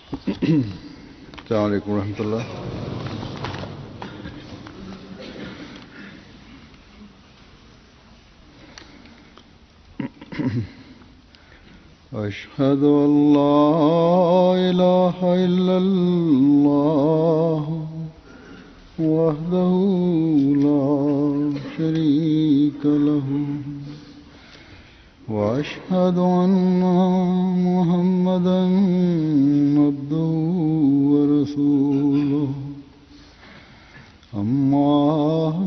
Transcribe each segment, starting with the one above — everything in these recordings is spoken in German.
अस्सलाम वालेकुम रहमतुल्लाह। अशहदु अल्ला इलाहा इल्लल्लाह वहदहु ला शरीका लहु वअशहदु अन्ना मुहम्मदन अब्दुहु व रसूलुहु अम्मा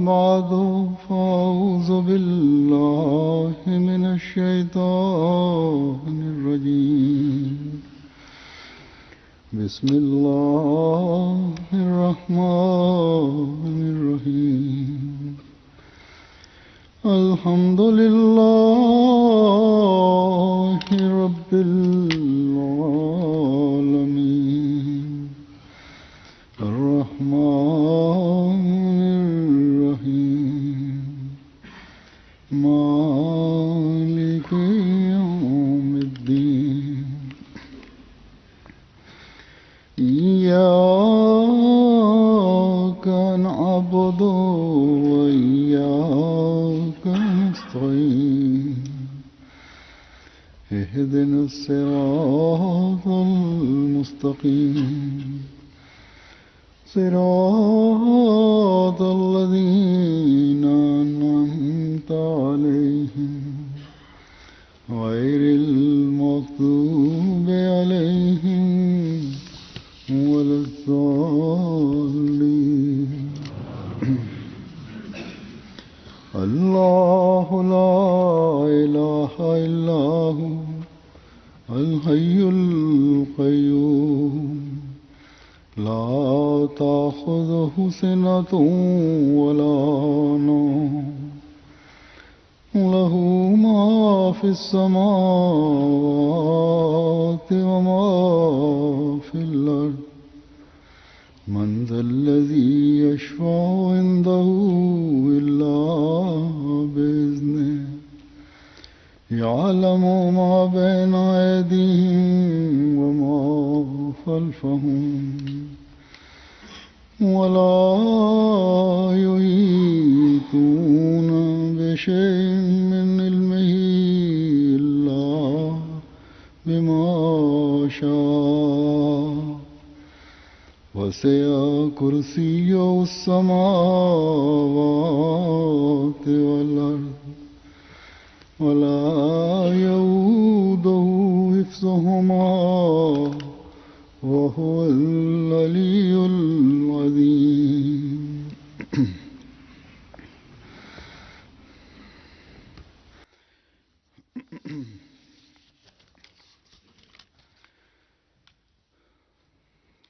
बअदु फ़अऊज़ु बिल्लाहि मिनश शैतानिर रजीम। बिस्मिल्लाहिर रहमानिर रहीम। अल्हम्दुलिल्लाहि रब्बिल आलमीन अर्रहमानिर रहीम मालिकि यौमिद्दीन। इय्याका नअबुदु व इय्याका नस्तईन। इहदिनस सिरातल मुस्तकीम सिरातल लज़ीना अन्अमता अलैहिम गैरिल मग़्दूबि अलैहिम वलद्दाल्लीन। अल्लाहु ला इलाहा इल्ला हु अल हय्युल क़य्यूम ला ताख़ुज़ुहु सिनतुन वला नौम लहू मा फ़िस समावाति व मा फ़िल अर्ज़। मन ज़ल्लज़ी यशफ़अु इंदहु इल्ला बिइज़्निहि यअलमु मा बैना अयदीहिम व मा ख़ल्फ़हुम वला युहीतूना बिशैइन मिन इल्मिही इल्ला बिमा शाअ। वसिअ कुर्सियुहु अस्समावाति वल अर्ज़ वला यऊदुहु हिफ़्ज़ुहुमा वहुवल अलियुल अज़ीम।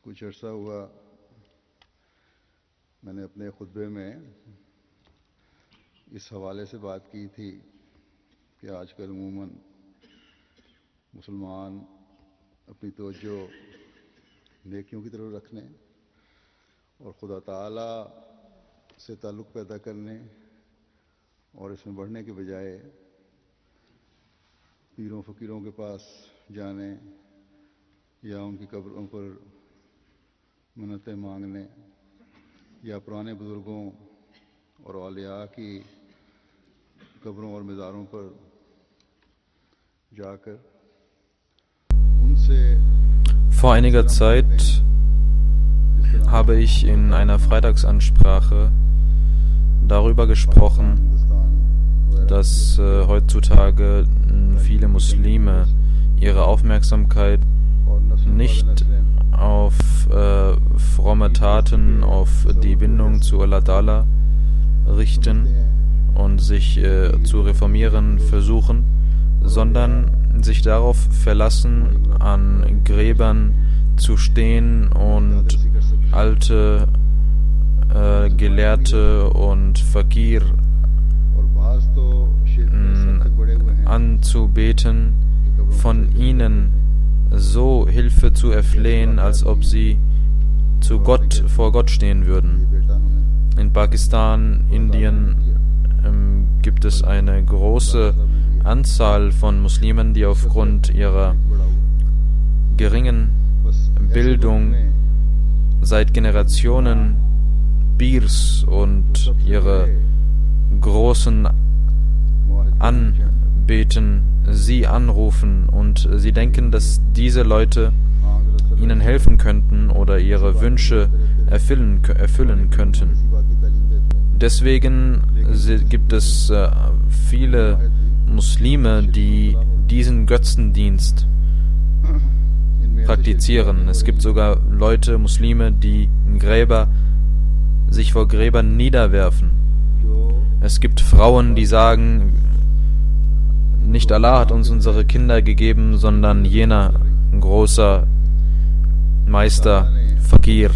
कुछ अर्सा हुआ मैंने अपने खुतबे में इस हवाले से बात की थी कि आजकल अमूमन मुसलमान अपनी तवज्जो नेकियों की तरफ रखने और खुदा ताला से ताल्लुक़ पैदा करने और इसमें बढ़ने के बजाय पीरों फ़कीरों के पास जाने या उनकी कब्रों पर मन्नतें मांगने या पुराने बुज़ुर्गों और औलिया की कब्रों और मज़ारों पर जाकर उनसे। Vor einiger Zeit habe ich in einer Freitagsansprache darüber gesprochen, dass heutzutage viele Muslime ihre Aufmerksamkeit nicht auf fromme Taten, auf die Bindung zu Allah Ta'ala richten und sich zu reformieren versuchen, sondern sich darauf verlassen, an Gräbern zu stehen und alte Gelehrte und Fakir anzubeten, von ihnen so Hilfe zu erflehen, als ob sie vor Gott stehen würden. In Pakistan, Indien gibt es eine große Anzahl von Muslimen, die aufgrund ihrer geringen Bildung seit Generationen Pirs und ihre großen Anbeten sie anrufen und sie denken, dass diese Leute ihnen helfen könnten oder ihre Wünsche erfüllen könnten. Deswegen gibt es viele Muslime, die diesen Götzendienst praktizieren. Es gibt sogar Leute, Muslime, die sich vor Gräbern niederwerfen. Es gibt Frauen, die sagen, nicht Allah hat uns unsere Kinder gegeben, sondern jener großer Meister, Fakir.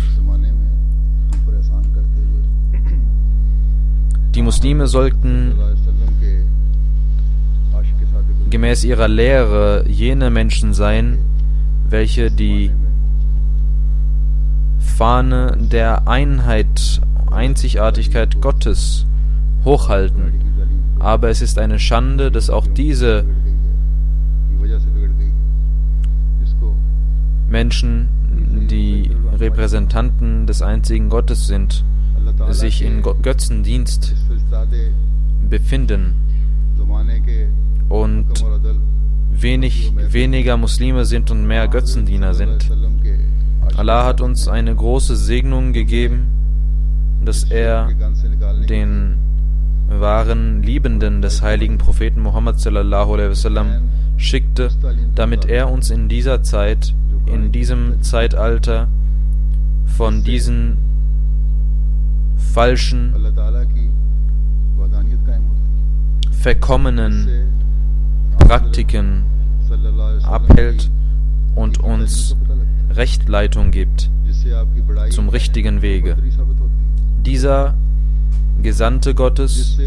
Die Muslime sollten gemäß ihrer Lehre jene Menschen sein, welche die Fahne der Einzigartigkeit Gottes hochhalten. Aber es ist eine Schande, dass auch diese Menschen, die Repräsentanten des einzigen Gottes sind, sich in Götzendienst befinden und weniger Muslime sind und mehr Götzendiener sind. Allah hat uns eine große Segnung gegeben, dass er den wahren Liebenden des heiligen Propheten Muhammad sallallahu alaihi wasallam schickte, damit er uns in dieser Zeit, in diesem Zeitalter von diesen falschen, verkommenen Praktiken abhält und uns Rechtleitung gibt zum richtigen Wege. Dieser Gesandte Gottes,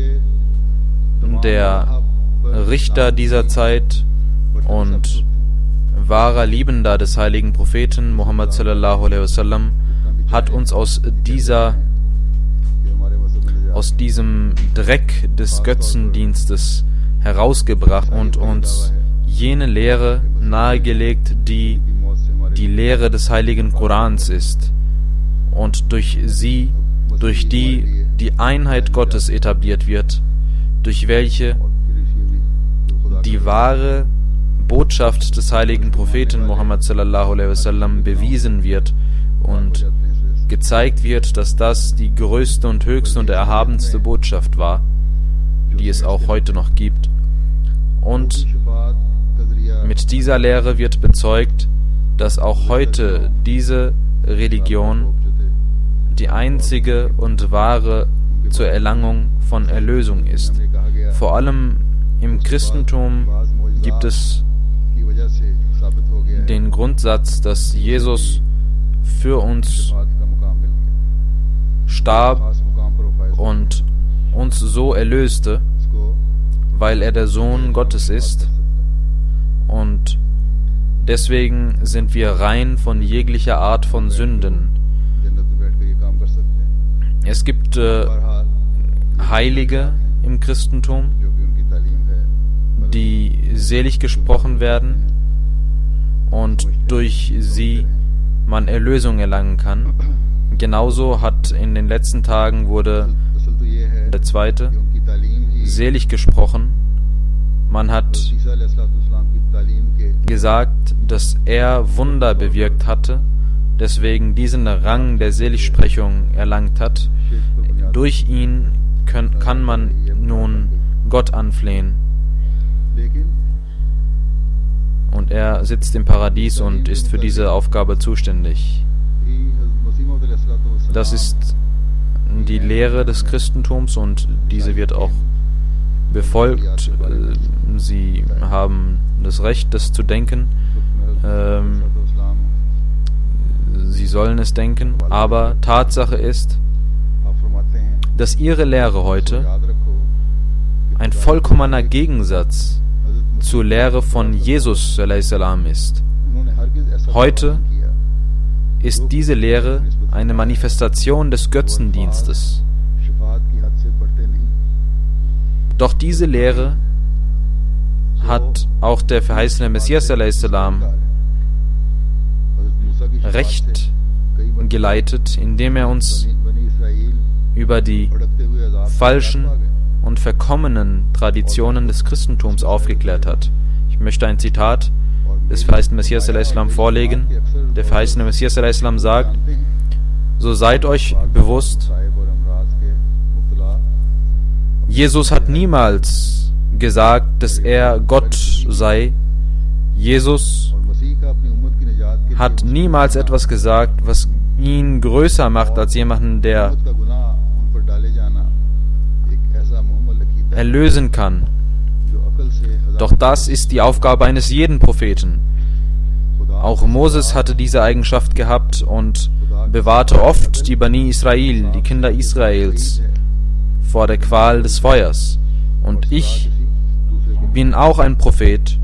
der Richter dieser Zeit und wahrer Liebender des heiligen Propheten Muhammad sallallahu alaihi wasallam, hat uns aus diesem Dreck des Götzendienstes herausgebracht und uns jene Lehre nahegelegt, die die Lehre des heiligen Korans ist und durch die die Einheit Gottes etabliert wird, durch welche die wahre Botschaft des heiligen Propheten Muhammad sallallahu alaihi wasallam bewiesen wird und gezeigt wird, dass das die größte und höchste und erhabenste Botschaft war, die es auch heute noch gibt. Und mit dieser Lehre wird bezeugt, dass auch heute diese Religion die einzige und wahre zur Erlangung von Erlösung ist. Vor allem im Christentum gibt es den Grundsatz, dass Jesus für uns starb und uns so erlöste, weil er der Sohn Gottes ist, und deswegen sind wir rein von jeglicher Art von Sünden. Es gibt Heilige im Christentum, die selig gesprochen werden und durch sie man Erlösung erlangen kann. Genauso hat in den letzten Tagen wurde der Zweite selig gesprochen. Man hat gesagt, dass er Wunder bewirkt hatte, deswegen diesen Rang der Seligsprechung erlangt hat. Durch ihn kann man nun Gott anflehen. Und er sitzt im Paradies und ist für diese Aufgabe zuständig. Das ist die Lehre des Christentums und diese wird auch befolgt. Sie haben das Recht, das zu denken. Sie sollen es denken. Aber Tatsache ist, dass ihre Lehre heute ein vollkommener Gegensatz zur Lehre von Jesus ﷺ ist. Heute ist diese Lehre eine Manifestation des Götzendienstes. Doch diese Lehre hat auch der verheißene Messias ﷺ Recht geleitet, indem er uns über die falschen und verkommenen Traditionen des Christentums aufgeklärt hat. Ich möchte ein Zitat des verheißenen Messias a.s. vorlegen. Der verheißene Messias a.s. sagt: So seid euch bewusst, Jesus hat niemals gesagt, dass er Gott sei. Jesus hat niemals etwas gesagt, was ihn größer macht als jemanden, der erlösen kann. Doch das ist die Aufgabe eines jeden Propheten. Auch Moses hatte diese Eigenschaft gehabt und bewahrte oft die Bani Israel, die Kinder Israels, vor der Qual des Feuers. Und ich bin auch ein Prophet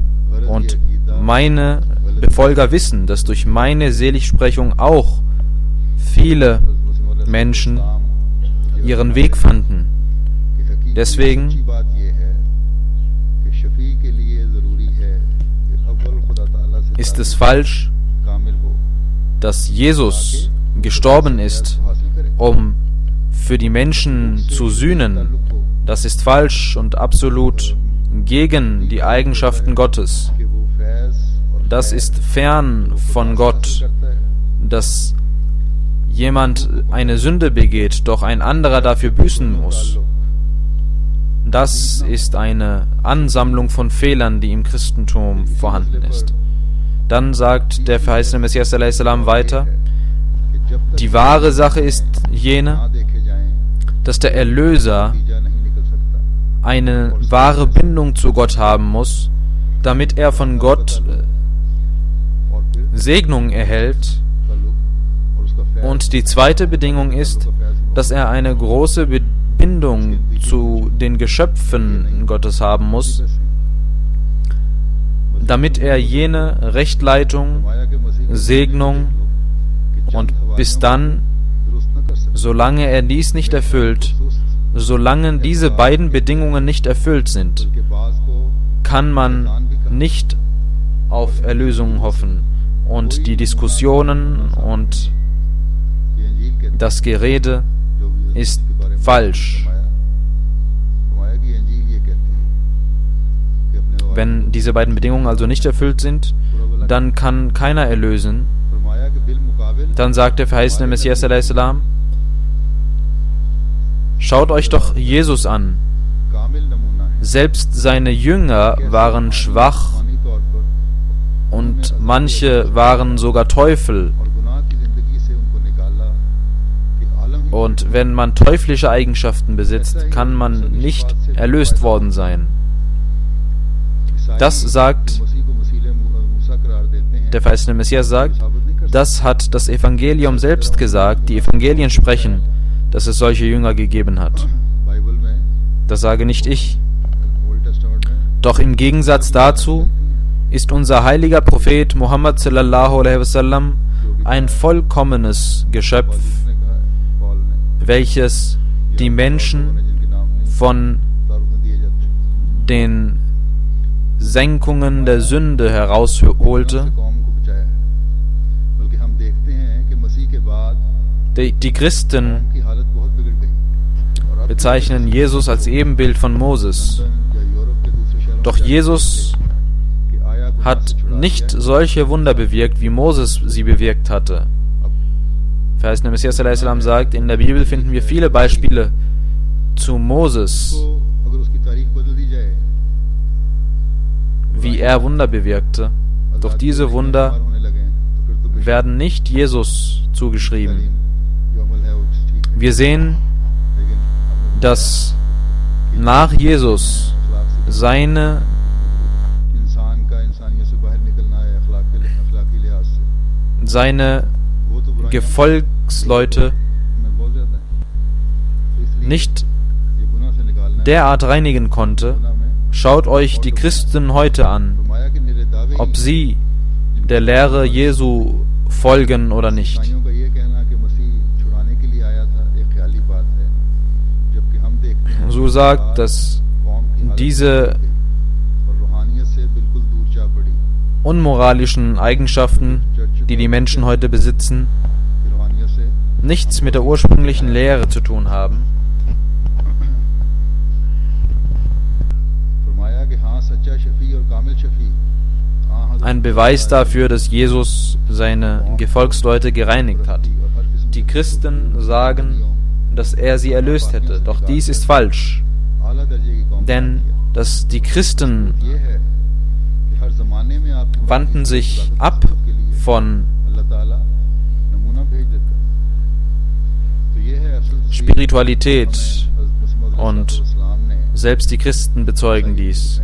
und meine Befolger wissen, dass durch meine Seligsprechung auch viele Menschen ihren Weg fanden. Deswegen ist es falsch, dass Jesus gestorben ist, um für die Menschen zu sühnen. Das ist falsch und absolut gegen die Eigenschaften Gottes. Das ist fern von Gott, dass jemand eine Sünde begeht, doch ein anderer dafür büßen muss. Das ist eine Ansammlung von Fehlern, die im Christentum vorhanden ist. Dann sagt der verheißene Messias a.s. weiter: Die wahre Sache ist jene, dass der Erlöser eine wahre Bindung zu Gott haben muss, damit er von Gott Segnung erhält. Und die zweite Bedingung ist, dass er eine große Bindung zu den Geschöpfen Gottes haben muss, damit er jene Rechtleitung, Segnung und bis dann, solange er dies nicht erfüllt, solange diese beiden Bedingungen nicht erfüllt sind, kann man nicht auf Erlösung hoffen. Und die Diskussionen und das Gerede ist falsch. Wenn diese beiden Bedingungen also nicht erfüllt sind, dann kann keiner erlösen. Dann sagt der verheißene Messias a.s.: Schaut euch doch Jesus an. Selbst seine Jünger waren schwach und manche waren sogar Teufel. Und wenn man teuflische Eigenschaften besitzt, kann man nicht erlöst worden sein. Das sagt, der verheißene Messias sagt, das hat das Evangelium selbst gesagt. Die Evangelien sprechen, dass es solche Jünger gegeben hat. Das sage nicht ich. Doch im Gegensatz dazu ist unser heiliger Prophet Muhammad sallallahu alaihi wasallam ein vollkommenes Geschöpf, welches die Menschen von den Senkungen der Sünde herausholte. Die Christen bezeichnen Jesus als Ebenbild von Moses. Doch Jesus hat nicht solche Wunder bewirkt, wie Moses sie bewirkt hatte. Verheißener Messias a.s. sagt, in der Bibel finden wir viele Beispiele zu Moses, wie er Wunder bewirkte. Doch diese Wunder werden nicht Jesus zugeschrieben. Wir sehen, dass nach Jesus seine Gefolgsleute nicht derart reinigen konnte. Schaut euch die Christen heute an, ob sie der Lehre Jesu folgen oder nicht. So sagt, dass diese unmoralischen Eigenschaften, die die Menschen heute besitzen, nichts mit der ursprünglichen Lehre zu tun haben. Ein Beweis dafür, dass Jesus seine Gefolgsleute gereinigt hat. Die Christen sagen, dass er sie erlöst hätte, doch dies ist falsch. Denn die Christen wandten sich ab von Spiritualität und selbst die Christen bezeugen dies.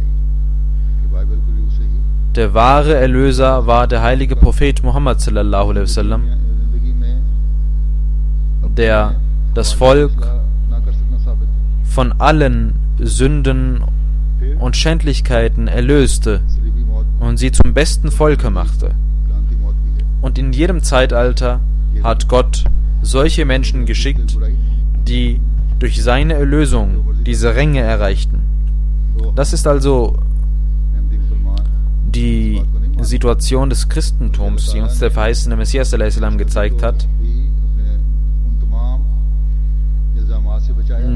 Der wahre Erlöser war der heilige Prophet Muhammad sallallahu alaihi wasallam, der das Volk von allen Sünden und Schändlichkeiten erlöste und sie zum besten Volke machte. Und in jedem Zeitalter hat Gott solche Menschen geschickt, die durch seine Erlösung diese Ränge erreichten. Das ist also die Situation des Christentums, die uns der verheißene Messias a.s. gezeigt hat.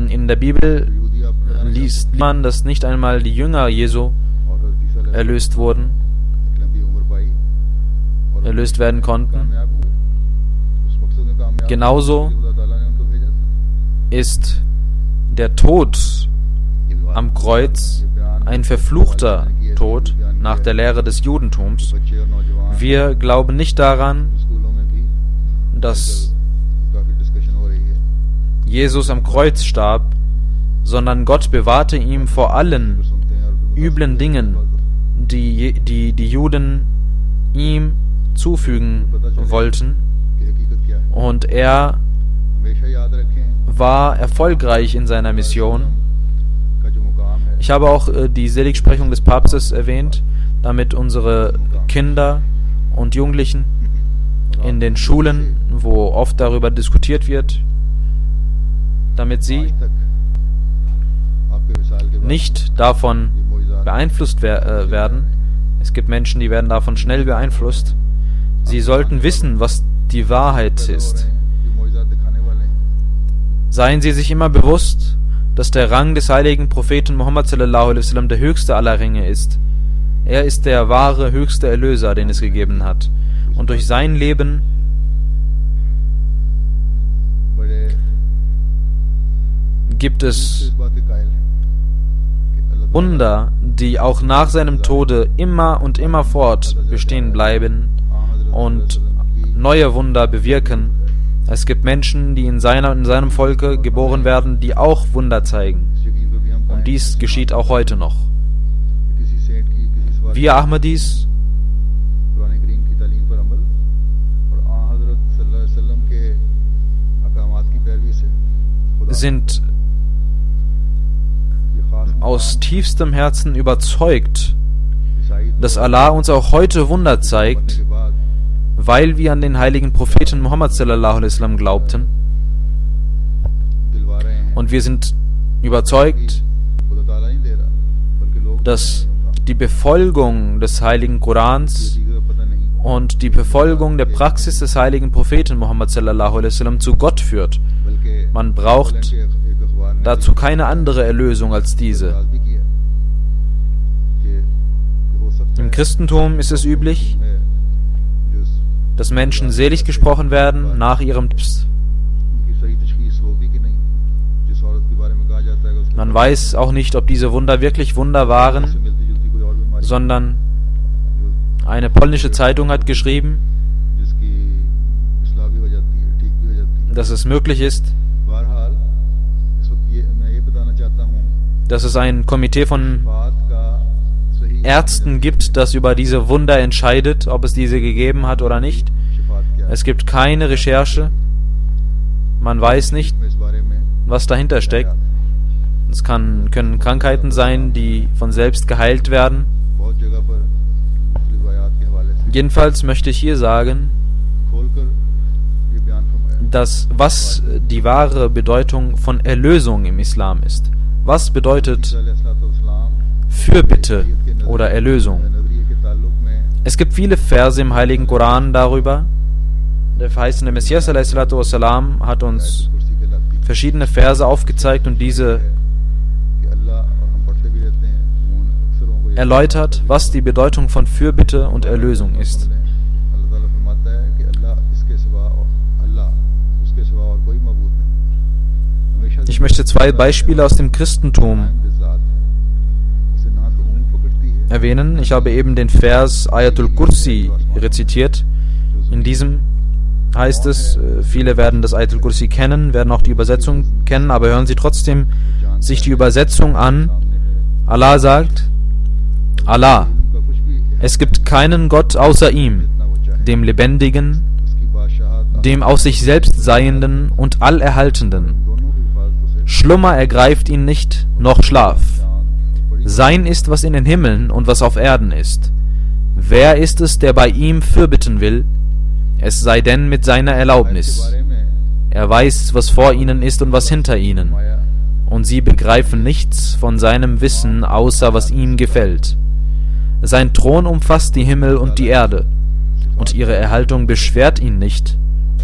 In der Bibel liest man, dass nicht einmal die Jünger Jesu erlöst werden konnten. Genauso ist der Tod am Kreuz ein verfluchter Tod nach der Lehre des Judentums. Wir glauben nicht daran, dass Jesus am Kreuz starb, sondern Gott bewahrte ihn vor allen üblen Dingen, die Juden ihm zufügen wollten. Und er war erfolgreich in seiner Mission. Ich habe auch die Seligsprechung des Papstes erwähnt, damit unsere Kinder und Jugendlichen in den Schulen, wo oft darüber diskutiert wird, damit sie nicht davon beeinflusst werden. Es gibt Menschen, die werden davon schnell beeinflusst. Sie sollten wissen, was die Wahrheit ist. Seien Sie sich immer bewusst, dass der Rang des heiligen Propheten Muhammad sallallahu alaihi wasallam der höchste aller Ränge ist. Er ist der wahre, höchste Erlöser, den es gegeben hat. Und durch sein Leben gibt es Wunder, die auch nach seinem Tode immer und immerfort bestehen bleiben und neue Wunder bewirken. Es gibt Menschen, die in seinem Volke geboren werden, die auch Wunder zeigen. Und dies geschieht auch heute noch. Wir Ahmadis sind aus tiefstem Herzen überzeugt, dass Allah uns auch heute Wunder zeigt, weil wir an den heiligen Propheten Muhammad sallallahu alaihi wasallam glaubten. Und wir sind überzeugt, dass die Befolgung des heiligen Korans und die Befolgung der Praxis des heiligen Propheten Muhammad sallallahu alaihi wasallam zu Gott führt. Man braucht dazu keine andere Erlösung als diese. Im Christentum ist es üblich, dass Menschen selig gesprochen werden nach ihrem Tod. Man weiß auch nicht, ob diese Wunder wirklich Wunder waren, sondern eine polnische Zeitung hat geschrieben, dass es möglich ist, dass es ein Komitee von Ärzten gibt, das über diese Wunder entscheidet, ob es diese gegeben hat oder nicht. Es gibt keine Recherche. Man weiß nicht, was dahinter steckt. Es können Krankheiten sein, die von selbst geheilt werden. Jedenfalls möchte ich hier sagen, dass was die wahre Bedeutung von Erlösung im Islam ist. Was bedeutet Fürbitte oder Erlösung? Es gibt viele Verse im Heiligen Koran darüber. Der verheißene Messias a.s.w. hat uns verschiedene Verse aufgezeigt und diese erläutert, was die Bedeutung von Fürbitte und Erlösung ist. Ich möchte zwei Beispiele aus dem Christentum erwähnen. Ich habe eben den Vers Ayatul Kursi rezitiert. In diesem heißt es, viele werden das Ayatul Kursi kennen, werden auch die Übersetzung kennen, aber hören Sie trotzdem sich die Übersetzung an. Allah sagt: Allah, es gibt keinen Gott außer ihm, dem Lebendigen, dem aus sich selbst Seienden und Allerhaltenden. Schlummer ergreift ihn nicht, noch Schlaf. Sein ist, was in den Himmeln und was auf Erden ist. Wer ist es, der bei ihm fürbitten will? Es sei denn mit seiner Erlaubnis. Er weiß, was vor ihnen ist und was hinter ihnen. Und sie begreifen nichts von seinem Wissen, außer was ihm gefällt. Sein Thron umfasst die Himmel und die Erde, und ihre Erhaltung beschwert ihn nicht,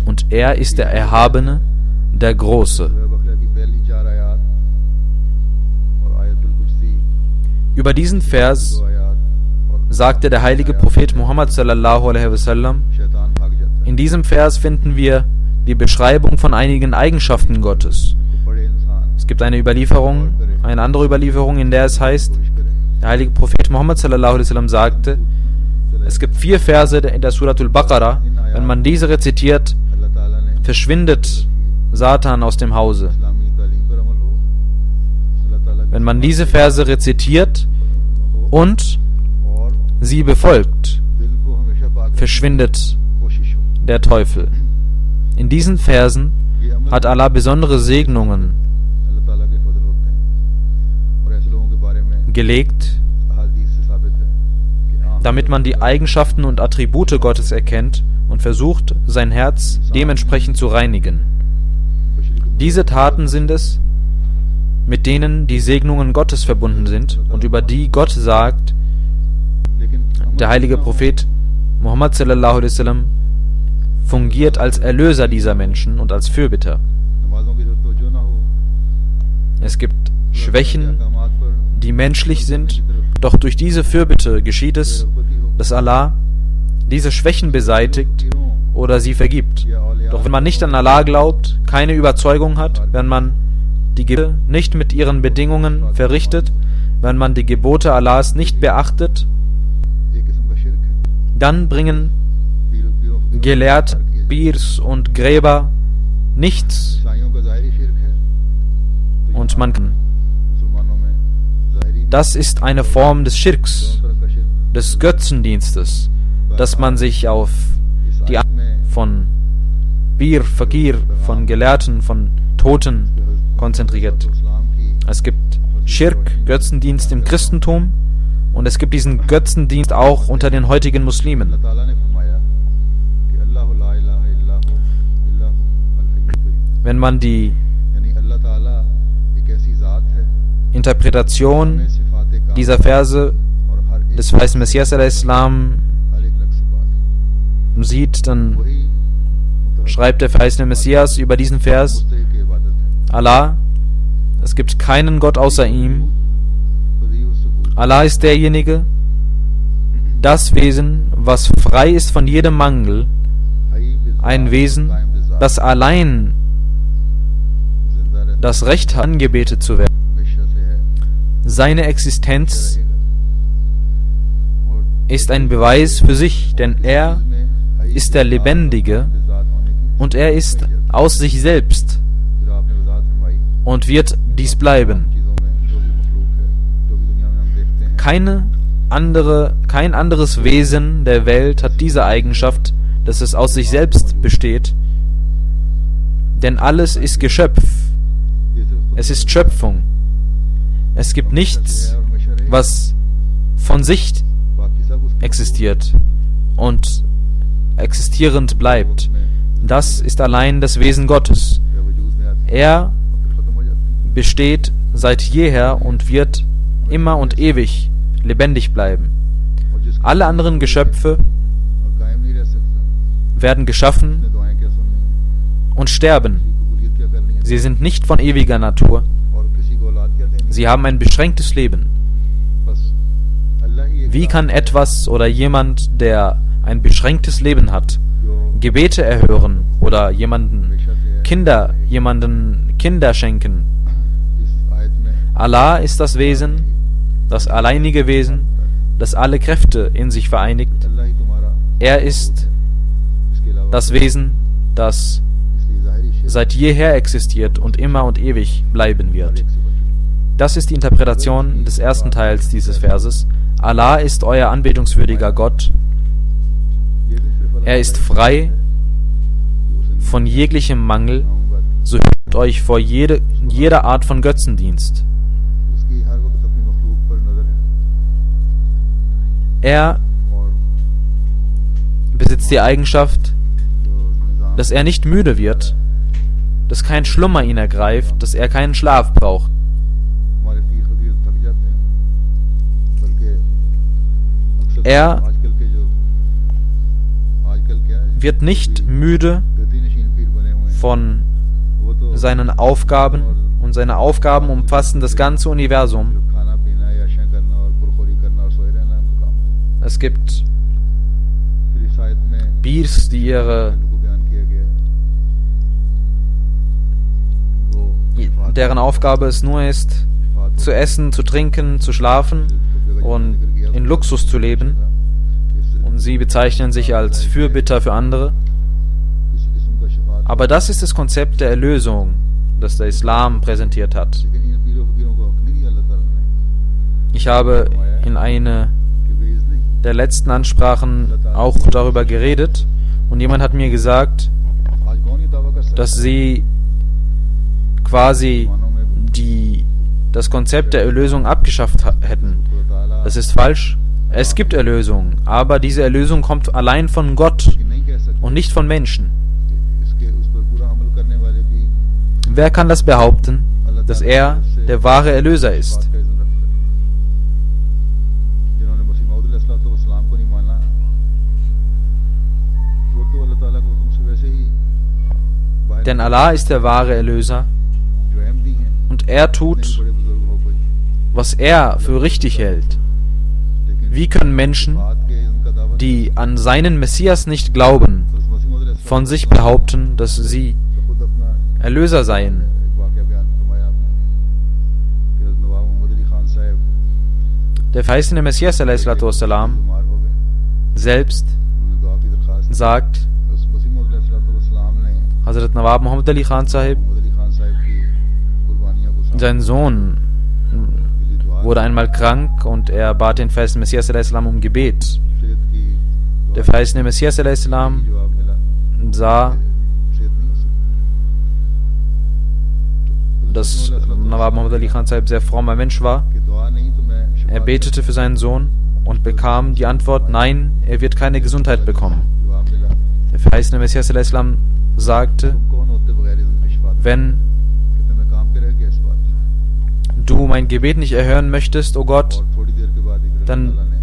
und er ist der Erhabene, der Große. Über diesen Vers sagte der heilige Prophet Muhammad sallallahu alaihi wasallam: In diesem Vers finden wir die Beschreibung von einigen Eigenschaften Gottes. Es gibt eine andere Überlieferung, in der es heißt, der heilige Prophet Muhammad sallallahu alaihi wasallam sagte, es gibt 4 Verse in der Suratul Baqarah, wenn man diese rezitiert, verschwindet Satan aus dem Hause. Wenn man diese Verse rezitiert und sie befolgt, verschwindet der Teufel. In diesen Versen hat Allah besondere Segnungen gelegt, damit man die Eigenschaften und Attribute Gottes erkennt und versucht, sein Herz dementsprechend zu reinigen. Diese Taten sind es, mit denen die Segnungen Gottes verbunden sind und über die Gott sagt, der heilige Prophet Muhammad sallallahu alaihi wasallam fungiert als Erlöser dieser Menschen und als Fürbitter. Es gibt Schwächen, die menschlich sind, doch durch diese Fürbitte geschieht es, dass Allah diese Schwächen beseitigt oder sie vergibt. Doch wenn man nicht an Allah glaubt, keine Überzeugung hat, wenn man die Gebote nicht mit ihren Bedingungen verrichtet, wenn man die Gebote Allahs nicht beachtet, dann bringen Gelehrte, Pirs und Gräber nichts und man kann. Das ist eine Form des Schirks, des Götzendienstes, dass man sich auf die von Bir, Fakir, von Gelehrten, von Toten konzentriert. Es gibt Schirk, Götzendienst im Christentum, und es gibt diesen Götzendienst auch unter den heutigen Muslimen. Wenn man die Interpretation dieser Verse des verheißenen Messias al-Islam sieht, dann schreibt der verheißene Messias über diesen Vers: Allah, es gibt keinen Gott außer ihm. Allah ist derjenige, das Wesen, was frei ist von jedem Mangel, ein Wesen, das allein das Recht hat, angebetet zu werden. Seine Existenz ist ein Beweis für sich, denn er ist der Lebendige und er ist aus sich selbst und wird dies bleiben. Kein anderes Wesen der Welt hat diese Eigenschaft, dass es aus sich selbst besteht, denn alles ist Geschöpf. Es ist Schöpfung. Es gibt nichts, was von sich existiert und existierend bleibt. Das ist allein das Wesen Gottes. Er besteht seit jeher und wird immer und ewig lebendig bleiben. Alle anderen Geschöpfe और कायम नहीं रह सकता, werden geschaffen अपने दुआएं क्या सुननी, und sterben. कबूलियत क्या करनी है, Sie sind nicht von ewiger Natur. और किसी को औलाद क्या देनी है। Sie haben ein beschränktes Leben. बस अल्लाह ही एक Wie kann etwas oder jemand, der ein beschränktes Leben hat, जो Gebete erhören oder jemanden हमेशा से है। jemanden Kinder schenken? इस आयत में Allah ist das Wesen, das alleinige Wesen, das alle Kräfte in sich vereinigt. अल्लाह ही तुम्हारा, Er ist इसके अलावा das Wesen, das इसलिए ज़ाहिरी शेर seit jeher existiert und immer und ewig bleiben wird. एक से बची। Das ist die Interpretation des ersten Teils dieses Verses. Allah ist euer anbetungswürdiger Gott. ये भी सिर्फ Er ist frei von jeglichem Mangel. So hütet euch vor jeder Art von Götzendienst. उसकी हर वक्त अपनी मखलूक पर नजर है Er और besitzt die Eigenschaft, जो निजाम dass er nicht müde wird, dass kein Schlummer ihn ergreift, dass er keinen Schlaf braucht. हमारे पीर फकीर थक जाते हैं, बल्कि अक्सर Er आजकल क्या है, wird nicht müde गद्दी नशीन पीर बने हुए हैं, von वो तो seinen Aufgaben, und seine Aufgaben umfassen das ganze Universum. सिर्फ खाना पीना याशा करना और पुरखोरी करना और सोए रहना उनका काम। Es gibt फिर इस आयत में Birs, die ihre, को बयान किया गया है, वो deren Aufgabe es nur ist, इफ़ात zu essen, zu trinken, zu schlafen und in Luxus zu leben. Und sie bezeichnen sich als Fürbitter für andere. किसी किस्म का शिफात, Aber das ist das Konzept der Erlösung, das der Islam präsentiert hat. लेकिन इन पीरों फकीरों को हक नहीं दिया अल्लाह ताला ने Ich habe in einer कि वे इज़्ज़त der letzten Ansprachen auch darüber geredet und jemand hat mir gesagt, आज कौन ये दावा कर सकता dass sie quasi das Konzept der Erlösung abgeschafft hätten. है Das ist falsch. Es gibt Erlösung, aber diese Erlösung kommt allein von Gott कि नहीं कह सकते und nicht von Menschen. इसके उस पर पूरा अमल करने वाले भी Wer kann das behaupten, dass er der wahre Erlöser ist? बात का इज़्ज़त रखते हैं, जिन्होंने मसीह मौद अलैहिस्सलाम को नहीं माना, वो तो अल्लाह ताला के हुक्म से वैसे ही बाहर Denn Allah ist der wahre Erlöser जो अहमदी हैं, und er नहीं tut, बड़े बुजुर्ग हो कोई, was er für richtig hält. लेकिन Wie können Menschen, बात के उनका दावा die an seinen Messias nicht glauben, तो उस मसीह मौद अलैहिस्सलाम von sich behaupten, dass sie तो खुद अपना Erlöser seien? एक वाक़या बयान फरमाया आपने कि हज़रत नवाब मोहम्मद अली खान साहब Der verheißene Messias wassalam, बीमार हो गए, selbst उन्होंने दुआ की दरख्वास्त sagt, तो उस मसीह मौद अलैहिस्सलाम ने Hazrat Nawab Muhammad Ali Khan Sahib, Mohammad अली खान साहब की कुर्बानियों को sein Sohn wurde einmal krank und er bat den verheißenen Messias um Gebet. सेहत की Der verheißene Messias जवाब मिला, sah, सेहत नहीं हो सकती, dass Nawab Muhammad Ali Khan Sahib sehr frommer Mensch war. कि दुआ नहीं तो मैं Er शिफा betete für seinen Sohn und bekam die Antwort, nein, er wird keine Gesundheit bekommen. जवाब मिला, Der verheißene Messias sagte, तुम कौन होते बगैर इज़्ज़त के शिफा, wenn कितने में काम पे रह गया इस बात, du mein Gebet nicht erhören möchtest, o Gott, और थोड़ी देर के बाद ही फिर dann अल्लाह ने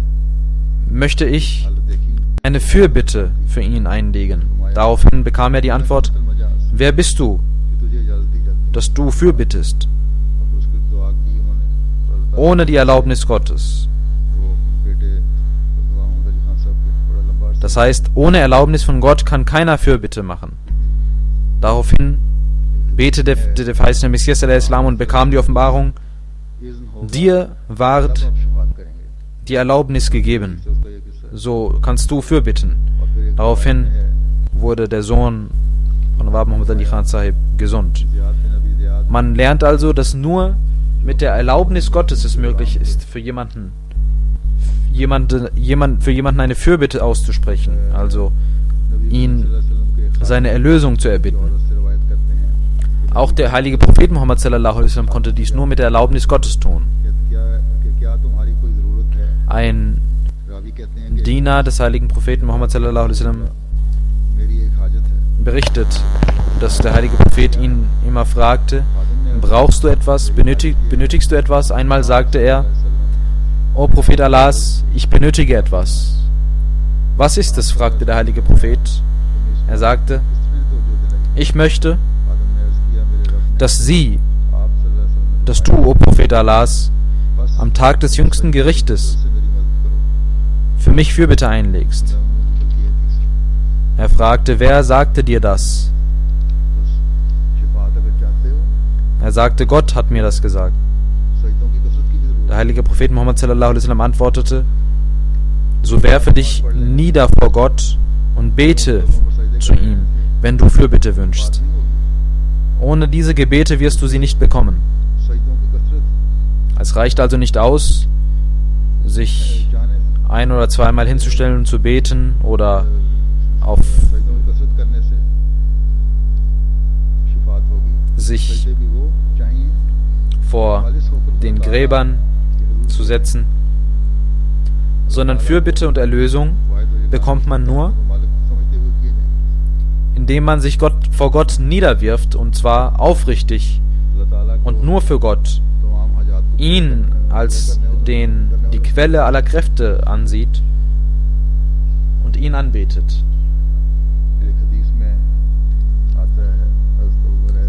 möchte ich हालत देखी, eine Fürbitte für ihn einlegen. Daraufhin bekam er die Antwort, Majaz wer bist du, कि तुझे इजाज़त दी जाती है, dass du fürbittest, और फिर उसकी दुआ की उन्होंने, और अल्लाह ताला ohne die Erlaubnis Gottes? वो अपने बेटे हज़रत नवाब मोहम्मद अली खान साहब के बड़ा लंबा अर्सा Das heißt, ohne Erlaubnis von Gott kann keiner Fürbitte machen. Daraufhin betete der verheißene Messias und bekam die Offenbarung, इज़्ज़त होगा, dir तब ward आप शिफात करेंगे, die Erlaubnis gegeben, तो उसका ये किस्सा है, so kannst du fürbitten. और फिर एक Daraufhin बात है, wurde der Sohn von Nawab Muhammad Ali Khan Sahib gesund. Ziyad bin Abi Ziyad Man lernt also, dass nur mit der Erlaubnis Gottes es möglich ist, für jemanden eine Fürbitte auszusprechen, also नबी ihn सल्लल्लाहु अलैहि वसल्लम के seine Erlösung zu खास erbitten. औरत से रवायत करते हैं Auch der heilige Prophet Muhammad sallallahu alaihi wasallam konnte dies nur mit der Erlaubnis Gottes tun. कि क्या तुम्हारी कोई ज़रूरत है, Ein रावी कहते हैं कि Diener des heiligen Propheten Muhammad sallallahu alaihi wasallam मेरी एक हाजत है, berichtet, dass der heilige Prophet ihn immer fragte, खादिम ने brauchst du etwas, benötigst du etwas? Einmal sagte er, O Prophet Allahs, ich benötige etwas. Was ist es? Fragte der heilige Prophet. Er sagte, ich möchte, dass du, O Prophet Allahs, am Tag des jüngsten Gerichtes für mich Fürbitte einlegst. Er fragte, wer sagte dir das? Er sagte, Gott hat mir das gesagt. Der heilige Prophet Muhammad sallallahu alaihi wasallam antwortete, so werfe dich nieder vor Gott und bete zu ihm, wenn du Fürbitte wünschst. Ohne diese Gebete wirst du sie nicht bekommen. Es reicht also nicht aus, sich ein- oder zweimal hinzustellen und zu beten oder sich vor den Gräbern zu setzen, sondern Fürbitte und Erlösung bekommt man nur, indem man sich vor Gott niederwirft, und zwar aufrichtig und nur für Gott, ihn als die Quelle aller Kräfte ansieht und ihn anbetet.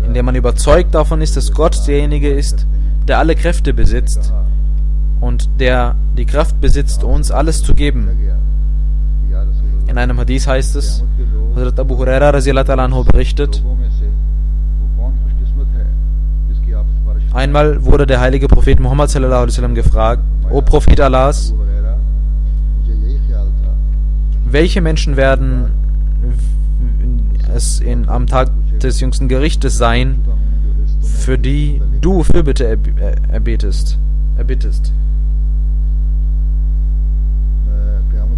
Indem man überzeugt davon ist, dass Gott derjenige ist, der alle Kräfte besitzt und der die Kraft besitzt, uns alles zu geben. In einem Hadith heißt es, Hazrat Abu Huraira radhiyallahu ta'ala anhu berichtet, einmal wurde der heilige Prophet Muhammad sallallahu alaihi wasallam gefragt, O Prophet Allahs, welche Menschen werden es am Tag des jüngsten Gerichtes sein, für die du Fürbitte erbittest?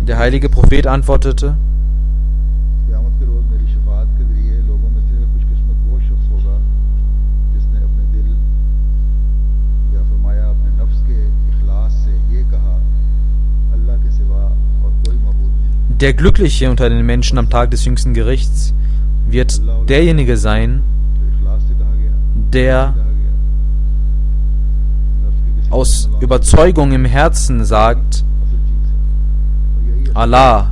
Der heilige Prophet antwortete, der Glückliche unter den Menschen am Tag des jüngsten Gerichts wird derjenige sein, der aus Überzeugung im Herzen sagt, Allah,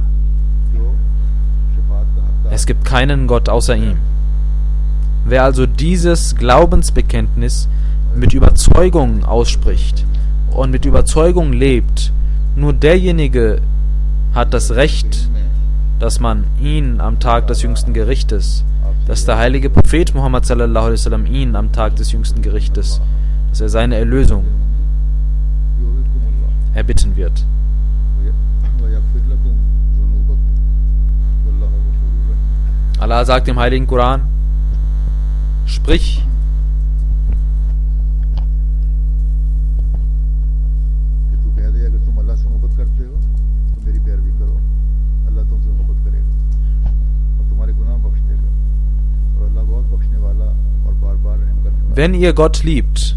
es gibt keinen Gott außer ihm. Wer also dieses Glaubensbekenntnis mit Überzeugung ausspricht und mit Überzeugung lebt, nur derjenige hat das Recht, dass man ihn am Tag des jüngsten Gerichtes, dass der heilige Prophet Muhammad sallallahu alaihi wasallam ihn am Tag des jüngsten Gerichtes, dass er seine Erlösung erbitten wird. Allah sagt im heiligen Koran, sprich, wenn ihr Gott liebt,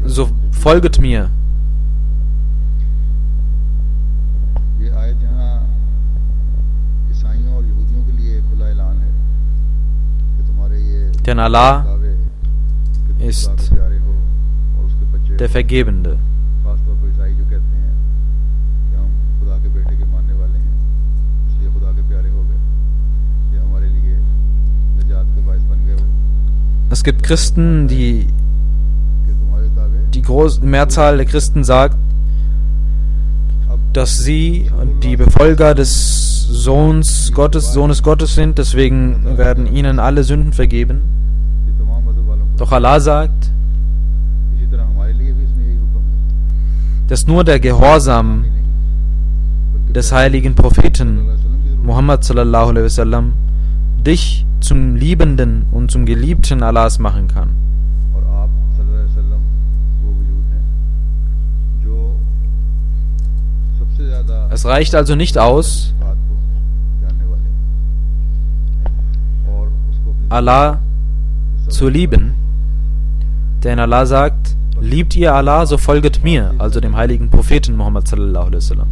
so folget mir. Denn Allah ist der Vergebende. Es gibt Christen, die große Mehrzahl der Christen sagt, dass sie die Befolger des Sohnes Gottes sind, deswegen werden ihnen alle Sünden vergeben. Doch Allah sagt, dass nur der Gehorsam des heiligen Propheten Muhammad sallallahu alaihi wasallam dich zum Liebenden und zum Geliebten Allahs machen kann. Es reicht also nicht aus, Allah zu lieben, denn Allah sagt, liebt ihr Allah, so folget mir, also dem heiligen Propheten Muhammad sallallahu alaihi wasallam.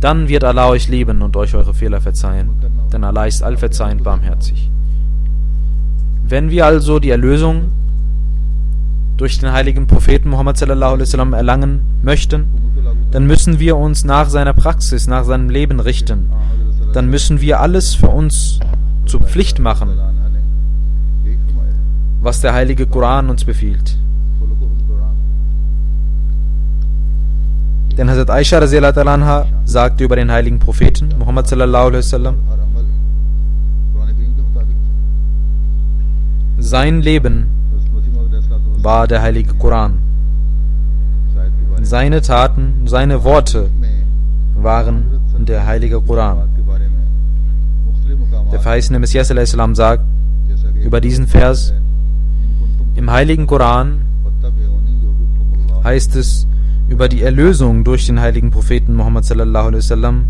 Dann wird Allah euch lieben und euch eure Fehler verzeihen, denn Allah ist allverzeihend barmherzig. Wenn wir also die Erlösung durch den heiligen Propheten Muhammad sallallahu alaihi wasallam erlangen möchten, dann müssen wir uns nach seiner Praxis, nach seinem Leben richten. Dann müssen wir alles für uns zur Pflicht machen, was der heilige Koran uns befiehlt. Denn Hazrat Aisha radhiyallahu anha sagte über den heiligen Propheten Muhammad sallallahu alaihi wasallam: Sein Leben war der heilige Koran. Seine Taten, seine Worte waren der heilige Koran. Der verheißene Messias a.s. sagt über diesen Vers: Im heiligen Koran heißt es über die Erlösung durch den heiligen Propheten Muhammad sallallahu alaihi wasallam: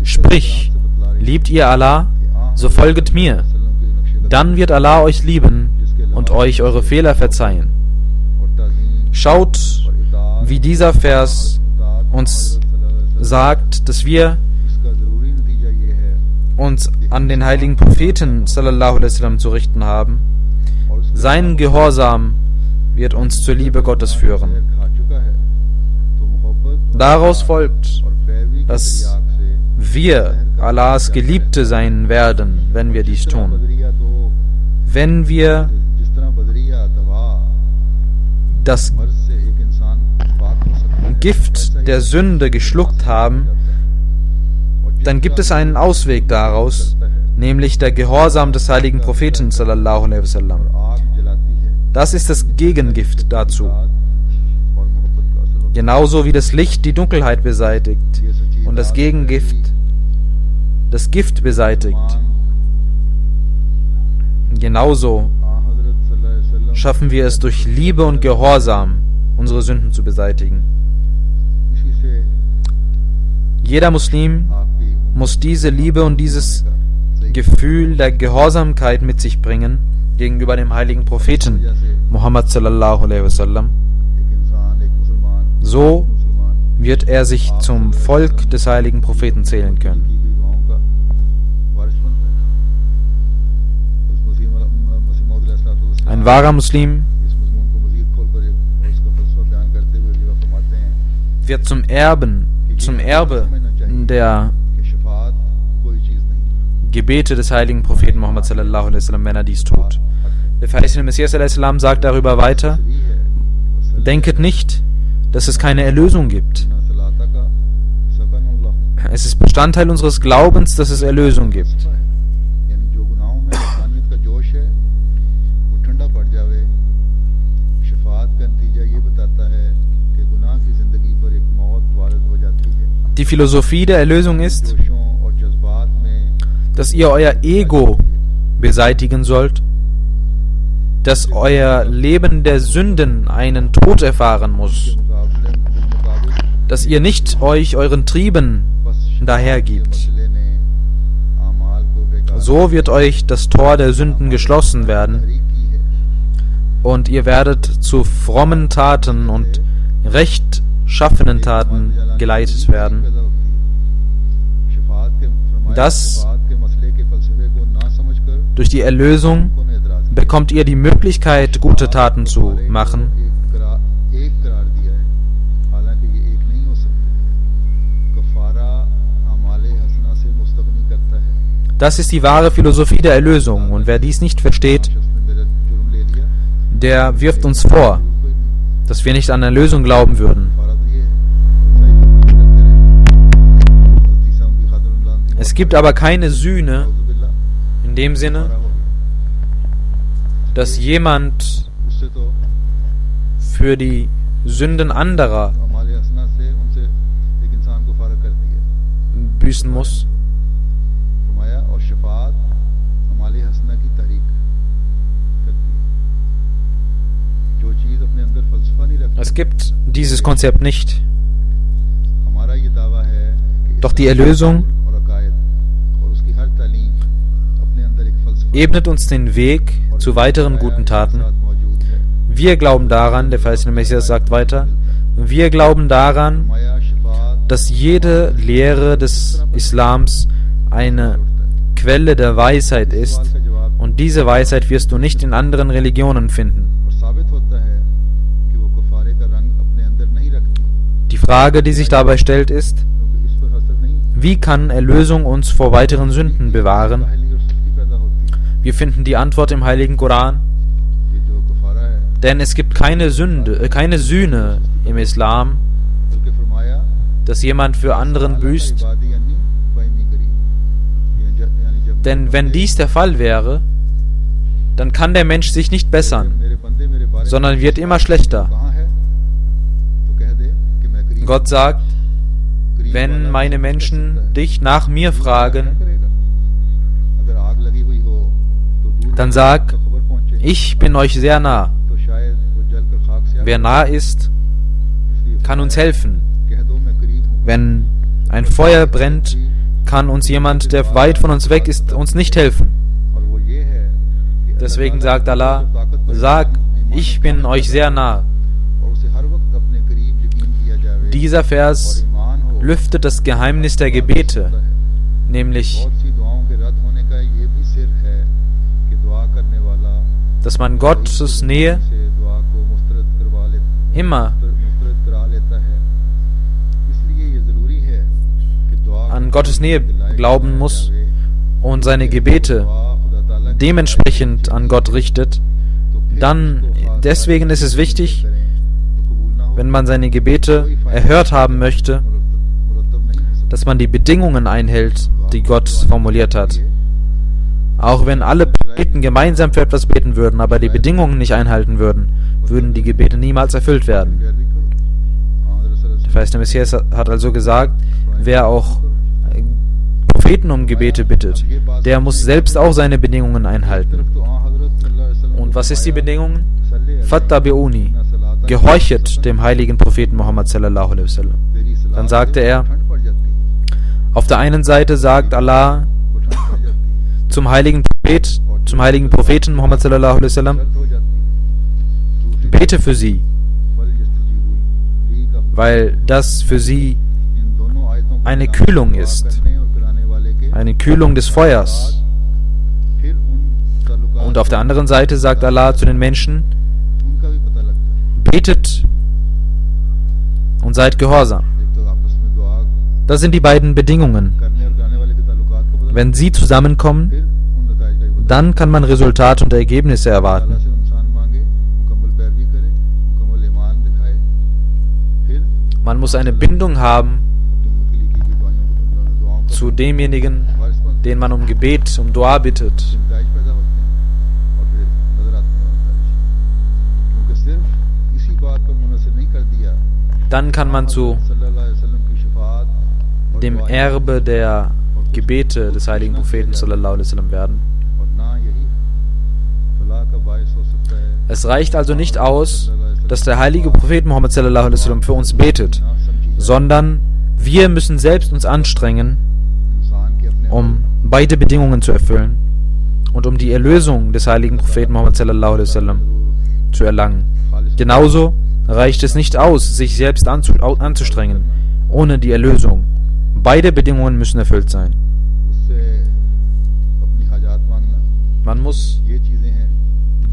Sprich, liebt ihr Allah, so folget mir. Dann wird Allah euch lieben und euch eure Fehler verzeihen. Schaut, wie dieser Vers uns sagt, dass wir uns an den heiligen Propheten sallallahu alaihi wasallam zu richten haben. Sein Gehorsam wird uns zur Liebe Gottes führen. Daraus folgt, dass wir Allahs Geliebte sein werden, wenn wir dies tun. Wenn wir das Gift der Sünde geschluckt haben, dann gibt es einen Ausweg daraus, nämlich der Gehorsam des heiligen Propheten sallallahu alaihi wasallam. Das ist das Gegengift dazu. Genauso wie das Licht die Dunkelheit beseitigt und das Gegengift das Gift beseitigt. Genauso schaffen wir es durch Liebe und Gehorsam, unsere Sünden zu beseitigen. Jeder Muslim muss diese Liebe und dieses Gefühl der Gehorsamkeit mit sich bringen gegenüber dem heiligen Propheten Muhammad sallallahu alaihi wasallam. So wird er sich zum Volk des heiligen Propheten zählen können. Ein wahrer Muslim wird zum Erbe der Gebete des heiligen Propheten Muhammad sallallahu alaihi wasallam, wenn er dies tut. Der verheißene Messias alaihi salam sagt darüber weiter: Denket nicht, dass es keine Erlösung gibt. Es ist Bestandteil unseres Glaubens, dass es Erlösung gibt. Die Philosophie der Erlösung ist, dass ihr euer Ego beseitigen sollt, dass euer Leben der Sünden einen Tod erfahren muss, dass ihr nicht euch euren Trieben dahergibt. So wird euch das Tor der Sünden geschlossen werden und ihr werdet zu frommen Taten und rechtschaffenen Taten geleitet werden. Das durch die Erlösung bekommt ihr die Möglichkeit, gute Taten zu machen. Das ist die wahre Philosophie der Erlösung, und wer dies nicht versteht, der wirft uns vor, dass wir nicht an Erlösung glauben würden. Es gibt aber keine Sühne in dem Sinne, dass jemand für die Sünden anderer büßen muss. Es gibt dieses Konzept nicht. Doch die Erlösung ebnet uns den Weg zu weiteren guten Taten. Wir glauben daran, der verheißene Messias sagt weiter, wir glauben daran, dass jede Lehre des Islams eine Quelle der Weisheit ist, und diese Weisheit wirst du nicht in anderen Religionen finden. Die Frage, die sich dabei stellt, ist: Wie kann Erlösung uns vor weiteren Sünden bewahren? Wir finden die Antwort im Heiligen Koran. Denn es gibt keine Sühne im Islam, dass jemand für anderen büßt. Denn wenn dies der Fall wäre, dann kann der Mensch sich nicht bessern, sondern wird immer schlechter. Gott sagt: Wenn meine Menschen dich nach mir fragen, dann sag: Ich bin euch sehr nah. Wer nah ist, kann uns helfen. Wenn ein Feuer brennt, kann uns jemand, der weit von uns weg ist, uns nicht helfen. Deswegen sagt Allah: Sag, ich bin euch sehr nah. Dieser Vers lüftet das Geheimnis der Gebete, nämlich, dass man Gottes Nähe immer an Gottes Nähe glauben muss und seine Gebete dementsprechend an Gott richtet. Deswegen ist es wichtig, wenn man seine Gebete erhört haben möchte, dass man die Bedingungen einhält, die Gott formuliert hat. Auch wenn alle Propheten gemeinsam für etwas beten würden, aber die Bedingungen nicht einhalten würden, würden die Gebete niemals erfüllt werden. Der verheißene Messias hat also gesagt, wer auch Propheten um Gebete bittet, der muss selbst auch seine Bedingungen einhalten. Und was ist die Bedingung? Fattabi'uni, gehorchet dem heiligen Propheten Muhammad sallallahu alaihi wasallam. Dann sagte er: Auf der einen Seite sagt Allah zum heiligen Propheten Muhammad sallallahu alaihi wasallam: Bete für sie, weil das für sie eine Kühlung ist, eine Kühlung des Feuers. Und auf der anderen Seite sagt Allah zu den Menschen: Betet und seid gehorsam. Das sind die beiden Bedingungen. Wenn sie zusammenkommen, dann kann man Resultate und Ergebnisse erwarten. Man muss eine Bindung haben zu demjenigen, den man um Gebet, um Dua bittet. Dann kann man zu dem Erbe der Gebete des heiligen Propheten sallallahu alaihi wasallam werden. Es reicht also nicht aus, dass der heilige Prophet Muhammad sallallahu alaihi wasallam für uns betet, sondern wir müssen selbst uns anstrengen, um beide Bedingungen zu erfüllen und um die Erlösung des heiligen Propheten Muhammad sallallahu alaihi wasallam zu erlangen. Genauso reicht es nicht aus, sich selbst anzustrengen, ohne die Erlösung. Beide Bedingungen müssen erfüllt sein. Man muss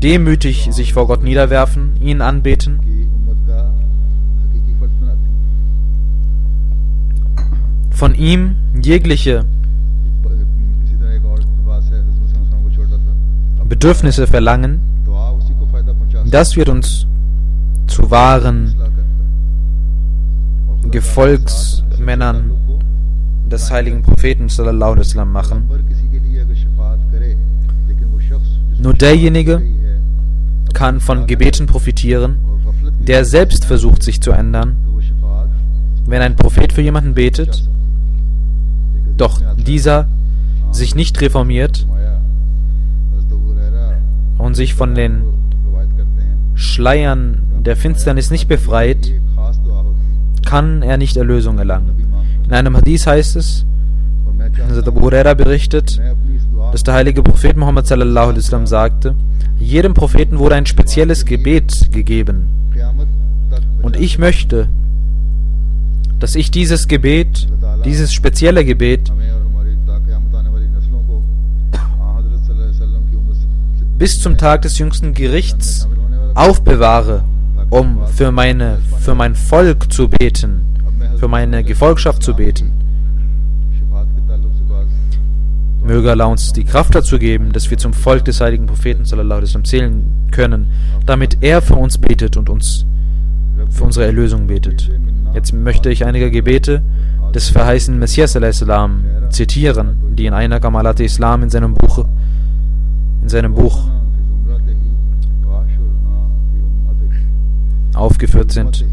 demütig sich vor Gott niederwerfen, ihn anbeten, von ihm jegliche Bedürfnisse verlangen. Das wird uns zu wahren Gefolgsmännern des heiligen Propheten sallallahu alaihi wasallam machen. Nur derjenige kann von Gebeten profitieren, der selbst versucht, sich zu ändern. Wenn ein Prophet für jemanden betet, doch dieser sich nicht reformiert und sich von den Schleiern der Finsternis nicht befreit, kann er nicht Erlösung erlangen. In einem Hadith heißt es, Hazrat Abu Huraira berichtet, dass der heilige Prophet Muhammad sallallahu alaihi wasallam sagte: Jedem Propheten wurde ein spezielles Gebet gegeben. Und ich möchte, dass ich dieses Gebet, dieses spezielle Gebet, bis zum Tag des jüngsten Gerichts aufbewahre, um für mein Volk zu beten, für meine Gefolgschaft zu beten. Möge Allah uns die Kraft dazu geben, dass wir zum Volk des heiligen Propheten sallallahu alaihi wasallam zählen können, damit er für uns betet und uns für unsere Erlösung betet. Jetzt möchte ich einige Gebete des verheißenen Messias sallallahu alaihi wasallam zitieren, die in einer Kamalat Islam in seinem Buch aufgeführt sind.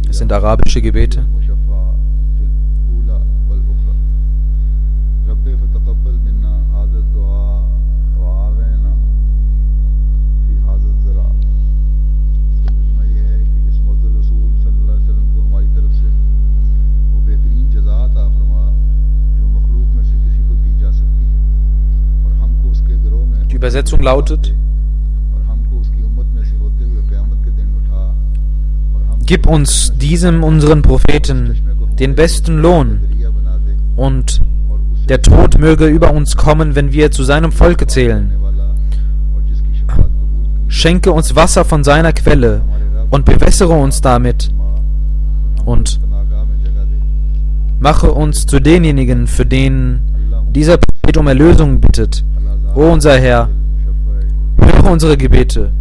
Es sind arabische Gebete. Die Übersetzung lautet: Gib uns diesem unseren Propheten den besten Lohn, und der Tod möge über uns kommen, wenn wir zu seinem Volke zählen. Schenke uns Wasser von seiner Quelle und bewässere uns damit, und mache uns zu denjenigen, für denen dieser Prophet um Erlösung bittet. O unser Herr, höre unsere Gebete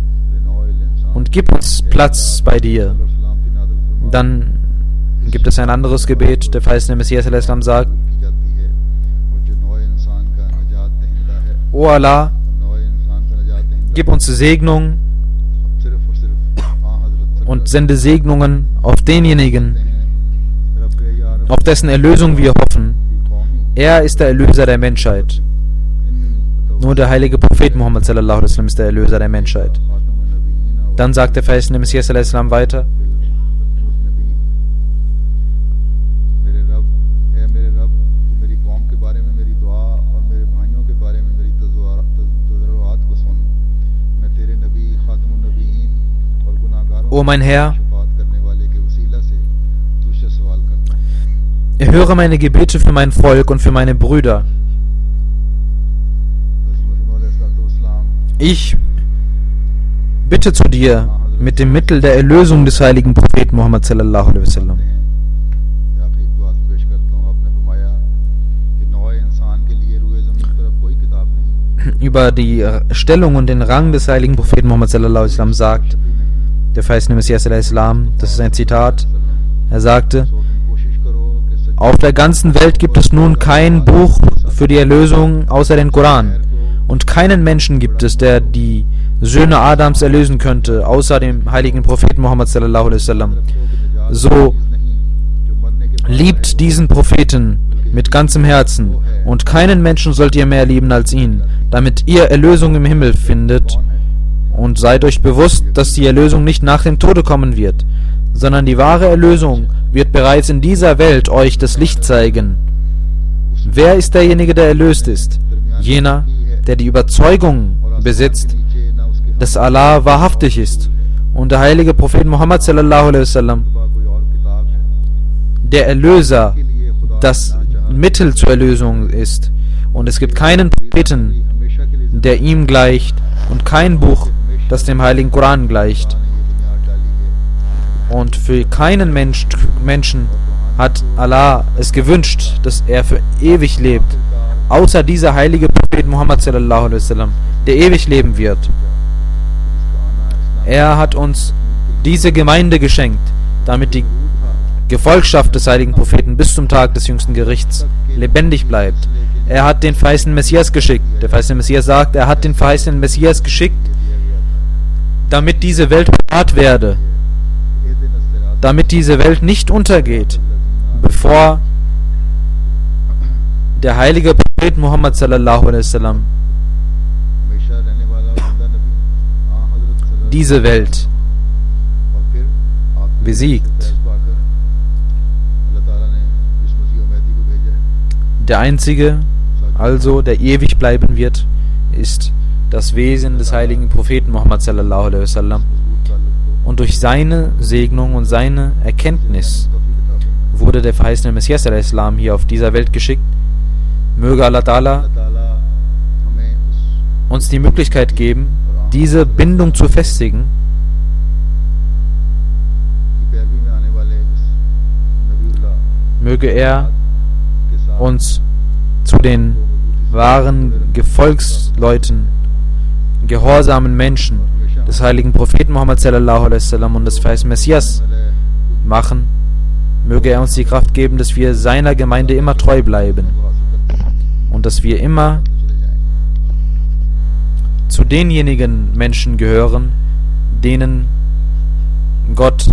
und gib uns Platz bei dir. Dann gibt es ein anderes Gebet, der verheißene Messias al-Islam sagt: O Allah, gib uns Segnung und sende Segnungen auf denjenigen, auf dessen Erlösung wir hoffen. Er ist der Erlöser der Menschheit. Nur der heilige Prophet Muhammad sallallahu alaihi wasallam ist der Erlöser der Menschheit. Dann sagt der verheißene Messias al-Islam weiter: O mein Herr, erhöre meine Gebete für mein Volk und für meine Brüder. Ich bitte zu dir mit dem Mittel der Erlösung des heiligen Propheten Muhammad sallallahu alaihi wasallam. Über die Stellung und den Rang des heiligen Propheten Muhammad sallallahu alaihi wasallam sagt der verheißene Messias al-Islam, das ist ein Zitat, er sagte: Auf der ganzen Welt gibt es nun kein Buch für die Erlösung außer den Koran, und keinen Menschen gibt es, der die Söhne Adams erlösen könnte, außer dem heiligen Propheten Muhammad sallallahu alaihi wasallam. So liebt diesen Propheten mit ganzem Herzen, und keinen Menschen sollt ihr mehr lieben als ihn, damit ihr Erlösung im Himmel findet, und seid euch bewusst, dass die Erlösung nicht nach dem Tode kommen wird, sondern die wahre Erlösung wird bereits in dieser Welt euch das Licht zeigen. Wer ist derjenige, der erlöst ist? Jener, der die Überzeugung besitzt, dass Allah wahrhaftig ist und der heilige Prophet Muhammad sallallahu alaihi wasallam der Erlöser, das Mittel zur Erlösung ist. Und es gibt keinen Propheten, der ihm gleicht, und kein Buch, das dem heiligen Koran gleicht. Und für keinen Menschen hat Allah es gewünscht, dass er für ewig lebt, außer dieser heilige Prophet Muhammad sallallahu alaihi wasallam, der ewig leben wird. Er hat uns diese Gemeinde geschenkt, damit die Gefolgschaft des heiligen Propheten bis zum Tag des jüngsten Gerichts lebendig bleibt. Er hat den verheißenen Messias geschickt. Der verheißene Messias sagt, er hat den verheißenen Messias geschickt, damit diese Welt bewahrt werde, damit diese Welt nicht untergeht, bevor der heilige Prophet Muhammad sallallahu alaihi wasallam diese Welt besiegt. Der Einzige, also der ewig bleiben wird, ist das Wesen des heiligen Propheten Muhammad sallallahu alaihi wasallam. Und durch seine Segnung und seine Erkenntnis wurde der verheißene Messias al-Islam hier auf dieser Welt geschickt. Möge Allah Ta'ala uns die Möglichkeit geben, diese Bindung zu festigen, möge er uns zu den wahren Gefolgsleuten, gehorsamen Menschen des heiligen Propheten Muhammad sallallahu alaihi wasallam und des verheißenen Messias machen. Möge er uns die Kraft geben, dass wir seiner Gemeinde immer treu bleiben und dass wir immer zu denjenigen Menschen gehören, denen Gott,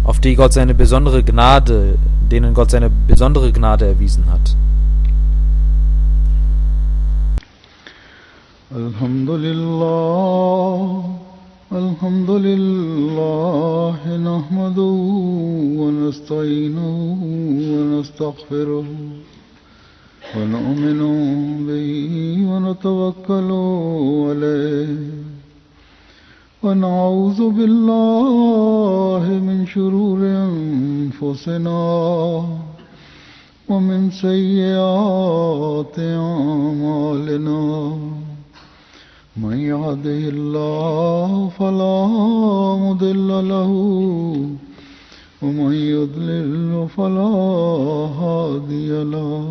auf die Gott seine besondere Gnade, denen Gott seine besondere Gnade erwiesen hat. Alhamdulillah, nahmaduhu wa nasta'inuhu wa nastaghfiruhu wa nu'minu bihi wa natawakkalu alayhi wa na'udhu billahi min shururi anfusina wa min sayyiati a'malina. من يهده الله فلا مضل له ومن يضلل فلا هادي له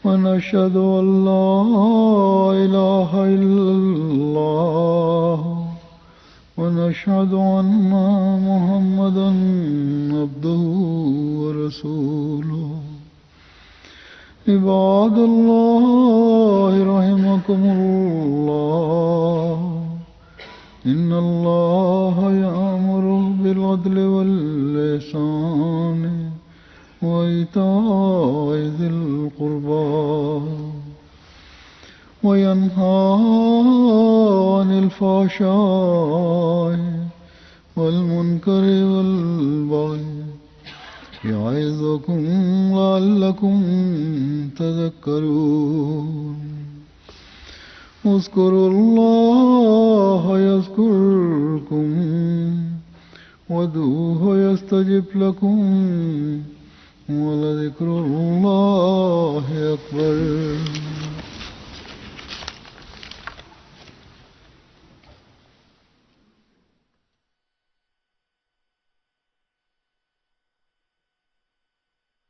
ونشهد أن لا إله إلا الله ونشهد أن محمدا عبده ورسوله. عباد الله رحمكم الله إن الله يأمر بالعدل والإحسان وإيتاء ذي القربى وينهى عن الفحشاء والمنكر والبغي يعظكم لعلكم تذكرون. اذكروا الله يذكركم وادعوه يستجب لكم ولذكر الله أكبر.